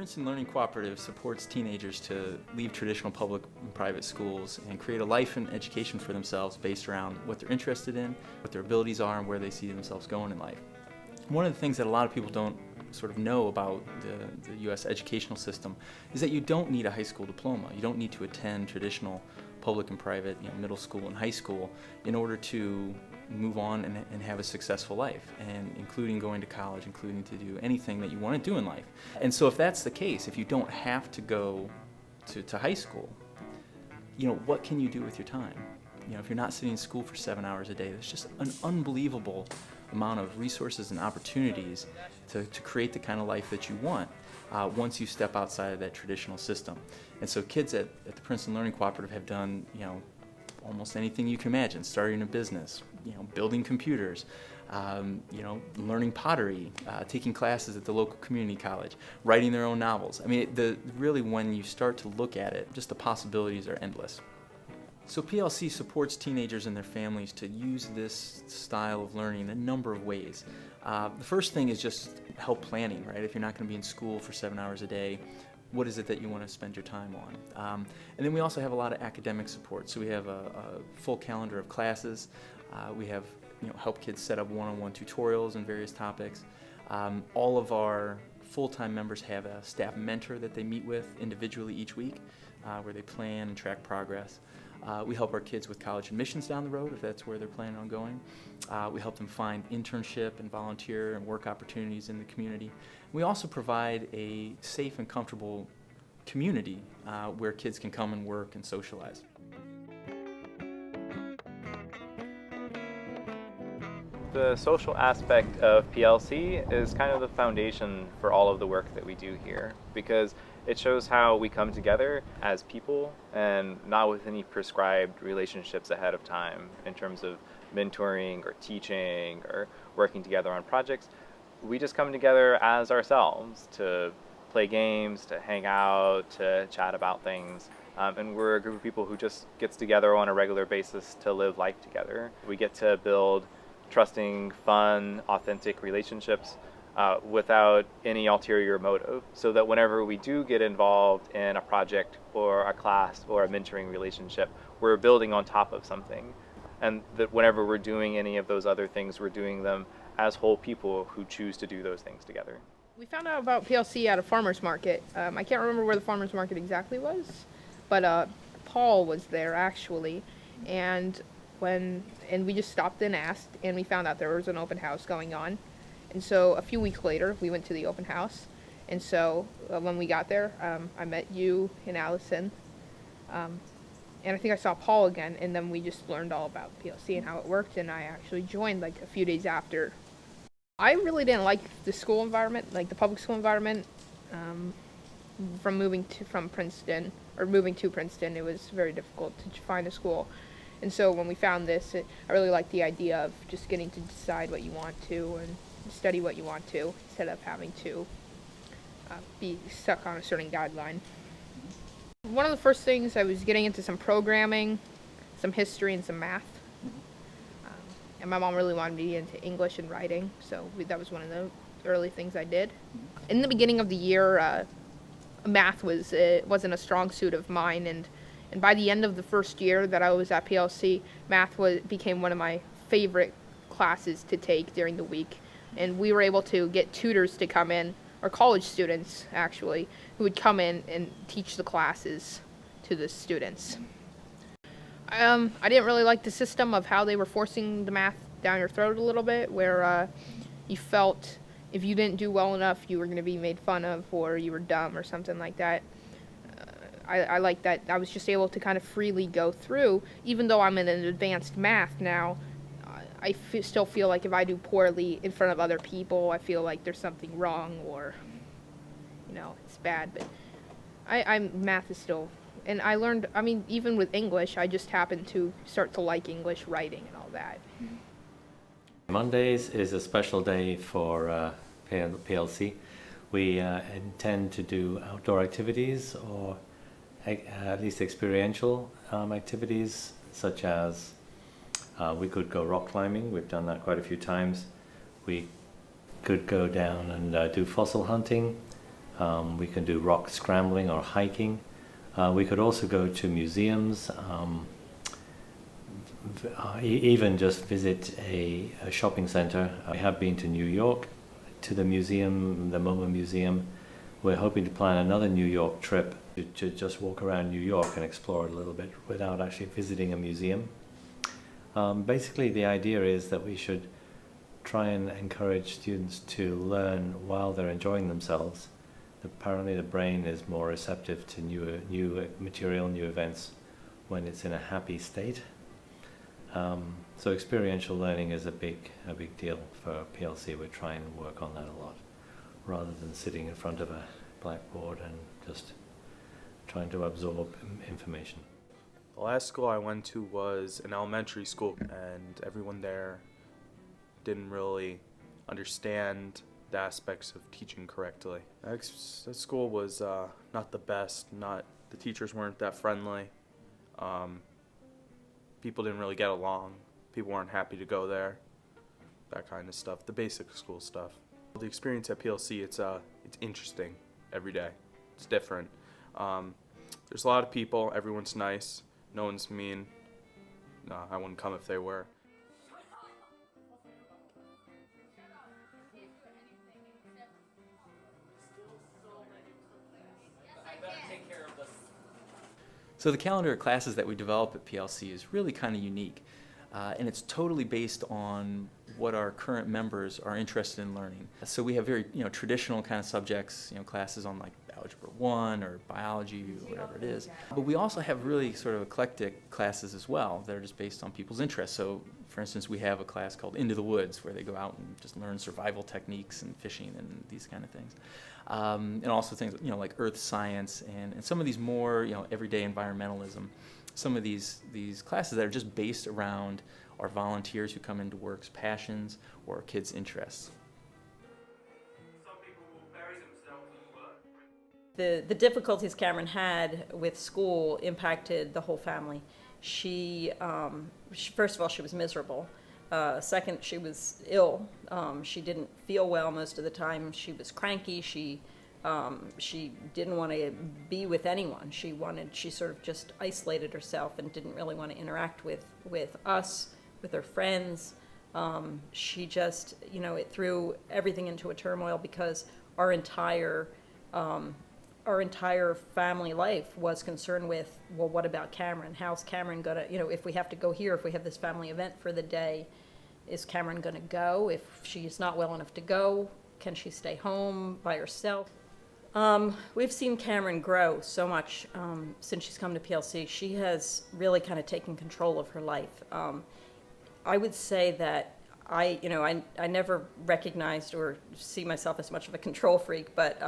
Princeton Learning Cooperative supports teenagers to leave traditional public and private schools and create a life and education for themselves based around what they're interested in, what their abilities are, and where they see themselves going in life. One of the things that a lot of people don't sort of know about the U.S. educational system is that you don't need a high school diploma. You don't need to attend traditional public and private, middle school and high school in order to move on and have a successful life, and including going to college, including to do anything that you want to do in life. And so if that's the case, if you don't have to go to high school, what can you do with your time? If you're not sitting in school for 7 hours a day, there's just an unbelievable amount of resources and opportunities to create the kind of life that you want once you step outside of that traditional system. And so kids at the Princeton Learning Cooperative have done, almost anything you can imagine, starting a business, building computers, learning pottery, taking classes at the local community college, writing their own novels. I mean, really when you start to look at it, just the possibilities are endless. So PLC supports teenagers and their families to use this style of learning in a number of ways. The first thing is just help planning, right? If you're not going to be in school for 7 hours a day, what is it that you want to spend your time on? And then we also have a lot of academic support. So we have a full calendar of classes. We have help kids set up one-on-one tutorials on various topics. All of our full-time members have a staff mentor that they meet with individually each week, where they plan and track progress. We help our kids with college admissions down the road if that's where they're planning on going. We help them find internship and volunteer and work opportunities in the community. We also provide a safe and comfortable community where kids can come and work and socialize. The social aspect of PLC is kind of the foundation for all of the work that we do here, because it shows how we come together as people and not with any prescribed relationships ahead of time in terms of mentoring or teaching or working together on projects. We just come together as ourselves to play games, to hang out, to chat about things. And we're a group of people who just gets together on a regular basis to live life together. We get to build trusting, fun, authentic relationships without any ulterior motive, so that whenever we do get involved in a project or a class or a mentoring relationship, we're building on top of something. And that whenever we're doing any of those other things, we're doing them as whole people who choose to do those things together. We found out about PLC at a farmer's market. I can't remember where the farmer's market exactly was, but Paul was there actually, and we just stopped and asked, and we found out there was an open house going on. And so a few weeks later, we went to the open house. And so when we got there, I met you and Allison. And I think I saw Paul again, and then we just learned all about PLC and how it worked, and I actually joined a few days after. I really didn't like the school environment, the public school environment. From moving to Princeton, it was very difficult to find a school. And so when we found this, I really liked the idea of just getting to decide what you want to and study what you want to, instead of having to be stuck on a certain guideline. One of the first things, I was getting into some programming, some history, and some math. And my mom really wanted me to get into English and writing, so that was one of the early things I did. In the beginning of the year, math wasn't a strong suit of mine, and by the end of the first year that I was at PLC, math became one of my favorite classes to take during the week. And we were able to get tutors to come in, or college students actually, who would come in and teach the classes to the students. I didn't really like the system of how they were forcing the math down your throat a little bit, where you felt if you didn't do well enough, you were going to be made fun of, or you were dumb or something like that. I like that I was just able to kind of freely go through, even though I'm in an advanced math now. I still feel like if I do poorly in front of other people, I feel like there's something wrong, or it's bad. But math is still, and I learned. Even with English, I just happened to start to like English writing and all that. Mondays is a special day for PLC. We intend to do outdoor activities, or at least experiential activities, such as we could go rock climbing. We've done that quite a few times. We could go down and do fossil hunting. We can do rock scrambling or hiking. We could also go to museums, even just visit a shopping center. I have been to New York, to the museum, the MoMA Museum. We're hoping to plan another New York trip to just walk around New York and explore it a little bit without actually visiting a museum. Basically, the idea is that we should try and encourage students to learn while they're enjoying themselves. Apparently, the brain is more receptive to new material, new events when it's in a happy state. So experiential learning is a big deal for PLC. We're trying to work on that a lot, rather than sitting in front of a blackboard and just trying to absorb information. The last school I went to was an elementary school, and everyone there didn't really understand the aspects of teaching correctly. That school was not the best. The teachers weren't that friendly. People didn't really get along. People weren't happy to go there. That kind of stuff. The basic school stuff. The experience at PLC, it's interesting every day. It's different. There's a lot of people. Everyone's nice. No one's mean. No, I wouldn't come if they were. So the calendar of classes that we develop at PLC is really kind of unique, and it's totally based on what our current members are interested in learning. So we have very traditional kind of subjects, classes on like Algebra 1 or biology or whatever it is. But we also have really sort of eclectic classes as well that are just based on people's interests. So for instance, we have a class called Into the Woods where they go out and just learn survival techniques and fishing and these kind of things. And also things like earth science and some of these more everyday environmentalism. Some of these classes that are just based around our volunteers who come into work's passions or our kids' interests. Some people will bury themselves in work. The difficulties Cameron had with school impacted the whole family. She first of all, she was miserable. Second, she was ill. She didn't feel well most of the time. She was cranky. She didn't want to be with anyone. She sort of just isolated herself and didn't really want to interact with us, with her friends. She just, it threw everything into a turmoil because our entire family life was concerned with, well, what about Cameron? How's Cameron gonna, if we have to go here, if we have this family event for the day, is Cameron gonna go? If she's not well enough to go, can she stay home by herself? We've seen Cameron grow so much since she's come to PLC. She has really kind of taken control of her life. I would say that I never recognized or see myself as much of a control freak, but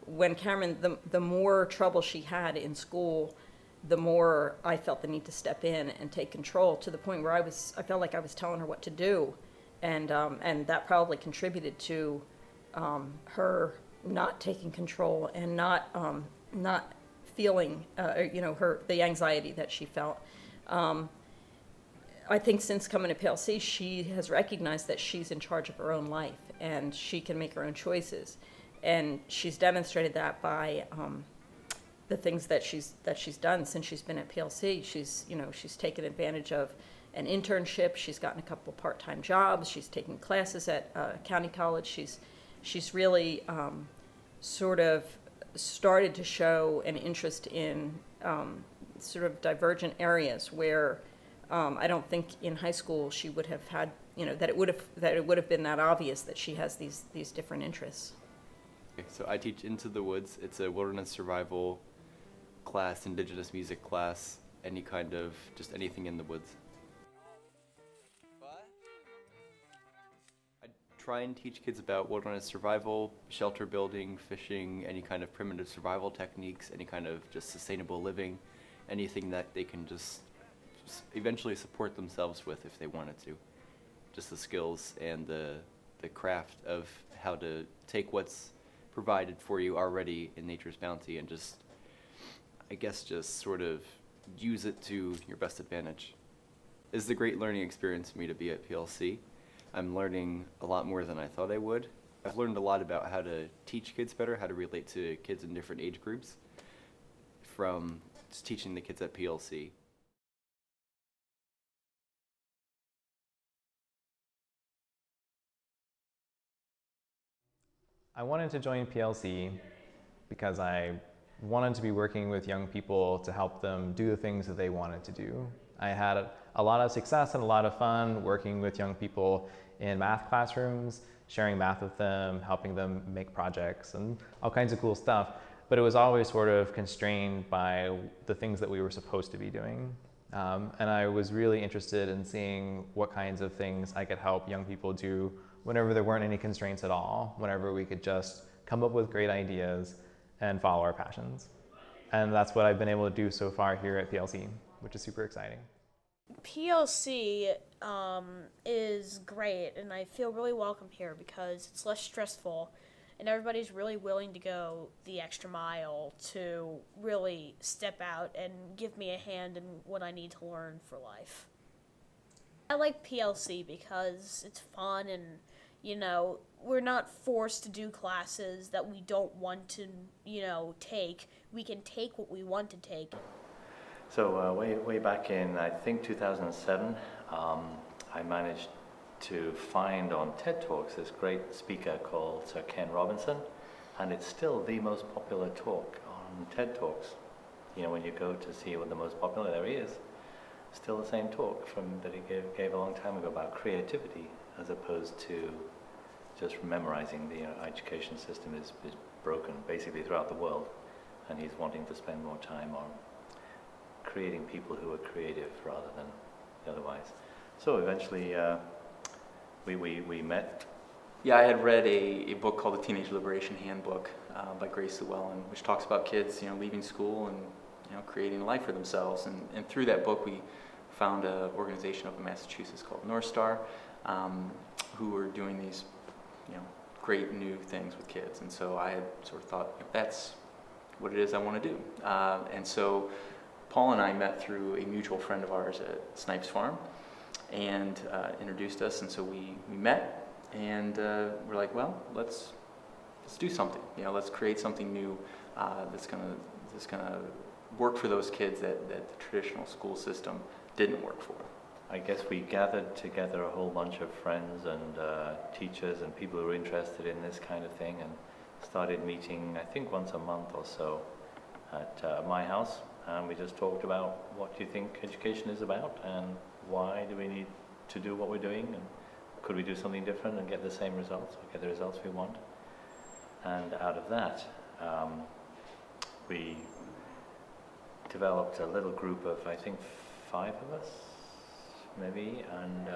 when Cameron, the more trouble she had in school, the more I felt the need to step in and take control, to the point where I felt like I was telling her what to do, and that probably contributed to her not taking control and not feeling the anxiety that she felt. I think since coming to PLC, she has recognized that she's in charge of her own life and she can make her own choices. And she's demonstrated that by the things that she's done since she's been at PLC. She's taken advantage of an internship. She's gotten a couple part-time jobs. She's taken classes at county college. She's really sort of started to show an interest in sort of divergent areas where I don't think in high school she would have had, that it would have been that obvious that she has these different interests. Okay, so I teach Into the Woods. It's a wilderness survival class, indigenous music class, just anything in the woods. I try and teach kids about wilderness survival, shelter building, fishing, any kind of primitive survival techniques, any kind of just sustainable living, anything that they can just eventually support themselves with if they wanted to. Just the skills and the craft of how to take what's provided for you already in nature's bounty and just sort of use it to your best advantage. It's a great learning experience for me to be at PLC. I'm learning a lot more than I thought I would. I've learned a lot about how to teach kids better, how to relate to kids in different age groups from just teaching the kids at PLC. I wanted to join PLC because I wanted to be working with young people to help them do the things that they wanted to do. I had a lot of success and a lot of fun working with young people in math classrooms, sharing math with them, helping them make projects and all kinds of cool stuff. But it was always sort of constrained by the things that we were supposed to be doing. And I was really interested in seeing what kinds of things I could help young people do whenever there weren't any constraints at all, whenever we could just come up with great ideas and follow our passions. And that's what I've been able to do so far here at PLC, which is super exciting. PLC is great, and I feel really welcome here because it's less stressful, and everybody's really willing to go the extra mile to really step out and give me a hand in what I need to learn for life. I like PLC because it's fun and, you know, we're not forced to do classes that we don't want to, take. We can take what we want to take. So way back in, I think 2007, I managed to find on TED Talks this great speaker called Sir Ken Robinson, and it's still the most popular talk on TED Talks. You know, when you go to see what the most popular, there he is. Still the same talk that he gave a long time ago about creativity, as opposed to just memorizing. The education system is broken basically throughout the world, and he's wanting to spend more time on creating people who are creative rather than otherwise. So eventually we met. Yeah, I had read a book called The Teenage Liberation Handbook by Grace Llewellyn, which talks about kids, leaving school and creating a life for themselves. And through that book, we found an organization up in Massachusetts called North Star, who were doing these, great new things with kids. And so I had sort of thought, that's what it is I want to do. And so Paul and I met through a mutual friend of ours at Snipes Farm, and introduced us. And so we met, and we're like, well, let's do something. Let's create something new that's gonna work for those kids that the traditional school system didn't work for. I guess we gathered together a whole bunch of friends and teachers and people who were interested in this kind of thing, and started meeting, I think, once a month or so at my house. And we just talked about what do you think education is about, and why do we need to do what we're doing, and could we do something different and get the same results, or get the results we want. And out of that, we developed a little group of, I think, 5 of us, maybe, and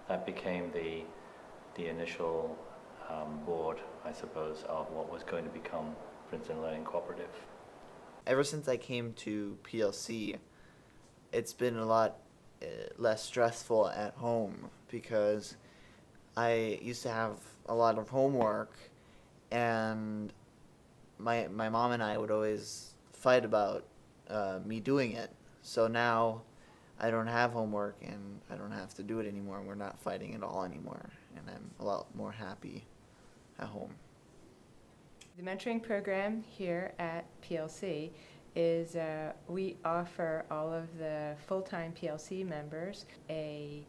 that became the initial board, I suppose, of what was going to become Princeton Learning Cooperative. Ever since I came to PLC, it's been a lot less stressful at home because I used to have a lot of homework, and my mom and I would always fight about me doing it. So now I don't have homework and I don't have to do it anymore. We're not fighting at all anymore, and I'm a lot more happy at home. The mentoring program here at PLC is we offer all of the full-time PLC members a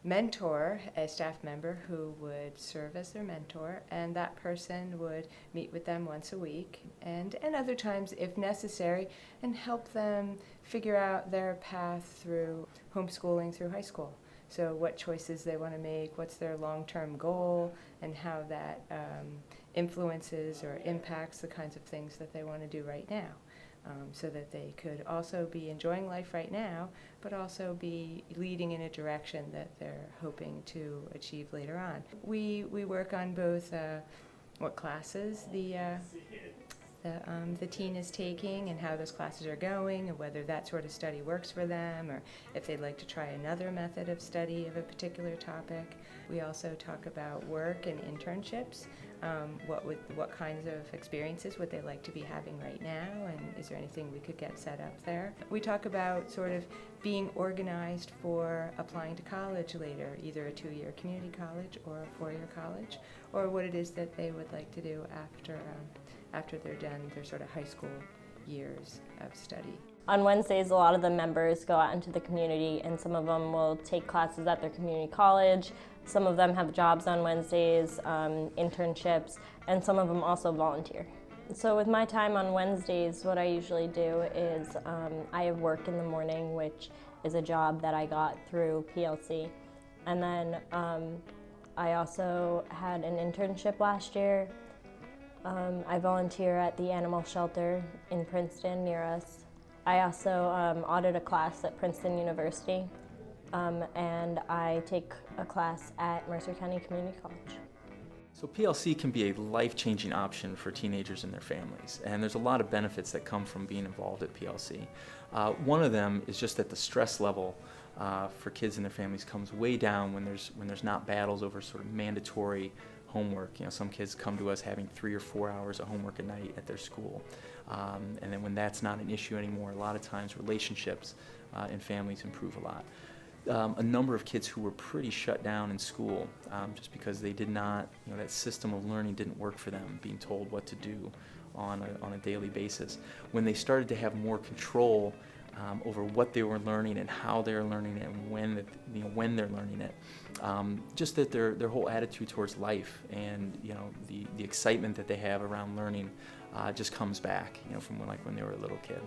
mentor, a staff member who would serve as their mentor, and that person would meet with them once a week and other times if necessary, and help them figure out their path through homeschooling through high school. So what choices they want to make, what's their long-term goal, and how that influences or impacts the kinds of things that they want to do right now. So that they could also be enjoying life right now, but also be leading in a direction that they're hoping to achieve later on. We work on both what classes the the teen is taking and how those classes are going and whether that sort of study works for them or if they'd like to try another method of study of a particular topic. We also talk about work and internships. What kinds of experiences would they like to be having right now, and is there anything we could get set up there? We talk about sort of being organized for applying to college later, either a 2-year community college or a 4-year college, or what it is that they would like to do after they're done their sort of high school years of study. On Wednesdays, a lot of the members go out into the community, and some of them will take classes at their community college. Some of them have jobs on Wednesdays, internships, and some of them also volunteer. So with my time on Wednesdays, what I usually do is I have work in the morning, which is a job that I got through PLC. And then I also had an internship last year. I volunteer at the animal shelter in Princeton near us. I also audit a class at Princeton University, and I take a class at Mercer County Community College. So PLC can be a life-changing option for teenagers and their families, and there's a lot of benefits that come from being involved at PLC. One of them is just that the stress level for kids and their families comes way down when there's not battles over sort of mandatory homework. You know, some kids come to us having 3 or 4 hours of homework a night at their school. And then when that's not an issue anymore, a lot of times relationships in families improve a lot. A number of kids who were pretty shut down in school just because they did not, that system of learning didn't work for them, being told what to do on a daily basis. When they started to have more control over what they were learning and how they were learning it and when they're learning it, just that their whole attitude towards life and the excitement that they have around learning just comes back from when they were a little kid.